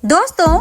दोस्तों,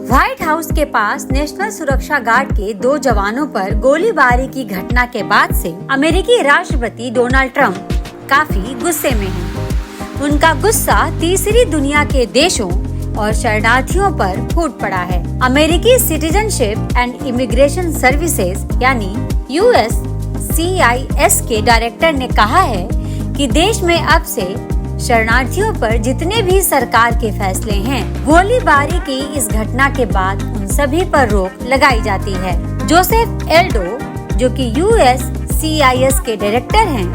white house के पास national सुरक्षा गार्ड के 2 जवानों पर गोलीबारी की घटना के बाद से अमेरिकी राष्ट्रपति डोनाल्ड ट्रंप काफी गुस्से में हैं। उनका गुस्सा तीसरी दुनिया के देशों और शरणार्थियों पर फूट पड़ा है। अमेरिकी सिटीजनशिप एंड इमिग्रेशन सर्विसेज यानी USCIS के डायरेक्टर ने कहा है कि देश में अब से शरणार्थियों पर जितने भी सरकार के फैसले हैं, गोलीबारी की इस घटना के बाद उन सभी पर रोक लगाई जाती है। जोसेफ एल्डो, जो कि USCIS के डायरेक्टर हैं,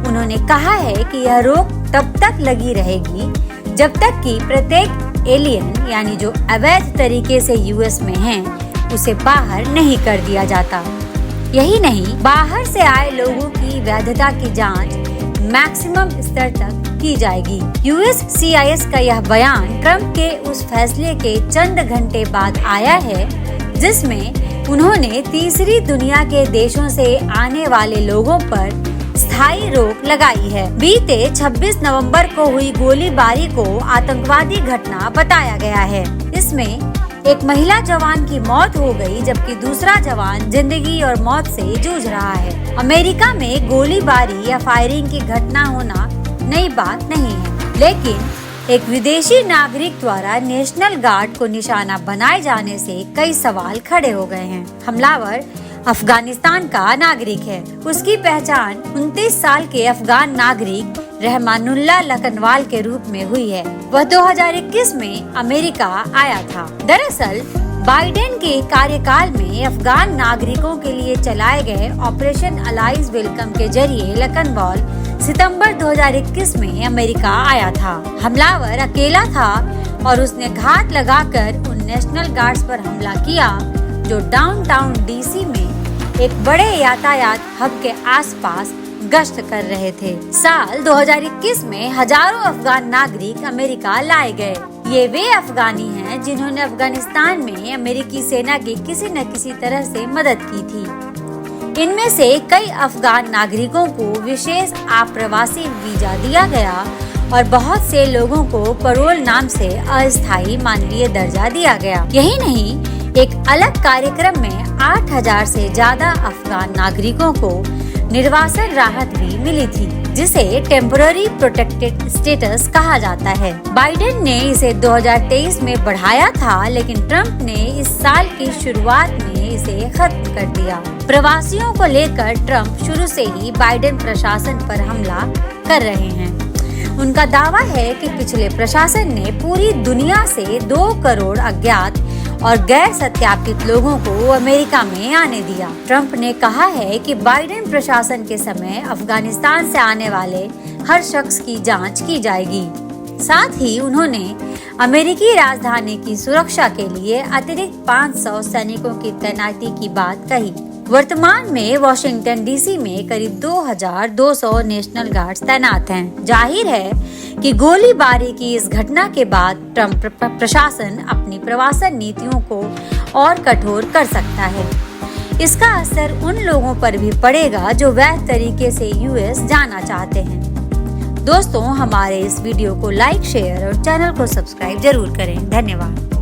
उन्होंने कहा है कि यह रोक तब तक लगी रहेगी जब तक कि प्रत्येक एलियन यानी जो अवैध तरीके से US में हैं, उसे बाहर नहीं कर दिया जाता। यही नहीं, बाहर से आए लोगों की वैधता की जांच मैक्सिमम स्तर तक की जाएगी। USCIS का यह बयान ट्रंप के उस फैसले के चंद घंटे बाद आया है जिसमें उन्होंने तीसरी दुनिया के देशों से आने वाले लोगों पर स्थायी रोक लगाई है। बीते 26 नवंबर को हुई गोलीबारी को आतंकवादी घटना बताया गया है। इसमें एक महिला जवान की मौत हो गई, जबकि दूसरा जवान जिंदगी और मौत से जूझ रहा है। अमेरिका में गोलीबारी या फायरिंग की घटना होना नई बात नहीं है, लेकिन एक विदेशी नागरिक द्वारा नेशनल गार्ड को निशाना बनाए जाने से कई सवाल खड़े हो गए हैं। हमलावर अफगानिस्तान का नागरिक है। उसकी पहचान 29 साल के अफगान नागरिक रहमानुल्लाह लखनवाल के रूप में हुई है। वह 2021 में अमेरिका आया था। दरअसल बाइडेन के कार्यकाल में अफगान नागरिकों के लिए चलाए गए ऑपरेशन अलाइज वेलकम के जरिए लखनवाल सितंबर 2021 में अमेरिका आया था। हमलावर अकेला था और उसने घात लगाकर उन नेशनल गार्ड्स पर हमला किया जो डाउनटाउन DC में एक बड़े यातायात हब के आसपास गश्त कर रहे थे। साल 2021 में हजारों अफगान नागरिक अमेरिका लाए गए। ये वे अफगानी हैं जिन्होंने अफगानिस्तान में अमेरिकी सेना की किसी न किसी तरह से मदद की थी। इनमें से कई अफगान नागरिकों को विशेष आप्रवासी वीजा दिया गया और बहुत से लोगों को पैरोल नाम से अस्थायी मानवीय दर्जा दिया गया। यही नहीं, एक अलग कार्यक्रम में 8000 से ज्यादा अफगान नागरिकों को निर्वासन राहत भी मिली थी, जिसे टेम्पररी प्रोटेक्टेड स्टेटस कहा जाता है। बाइडेन ने इसे 2023 में बढ़ाया था, लेकिन ट्रंप ने इस साल की शुरुआत में इसे खत्म कर दिया। प्रवासियों को लेकर ट्रंप शुरू से ही बाइडेन प्रशासन पर हमला कर रहे हैं। उनका दावा है कि पिछले प्रशासन ने पूरी दुनिया से 2 करोड़ अज्ञात और गैर सत्यापित लोगों को अमेरिका में आने दिया। ट्रंप ने कहा है कि बाइडेन प्रशासन के समय अफगानिस्तान से आने वाले हर शख्स की जांच की जाएगी। साथ ही उन्होंने अमेरिकी राजधानी की सुरक्षा के लिए अतिरिक्त 500 सैनिकों की तैनाती की बात कही। वर्तमान में वॉशिंगटन DC में करीब 2200 नेशनल गार्ड्स तैनात हैं। जाहिर है कि गोलीबारी की इस घटना के बाद ट्रंप प्रशासन अपनी प्रवासन नीतियों को और कठोर कर सकता है। इसका असर उन लोगों पर भी पड़ेगा जो वैध तरीके से US जाना चाहते हैं। दोस्तों, हमारे इस वीडियो को लाइक, शेयर और चैनल को सब्सक्राइब जरूर करें। धन्यवाद।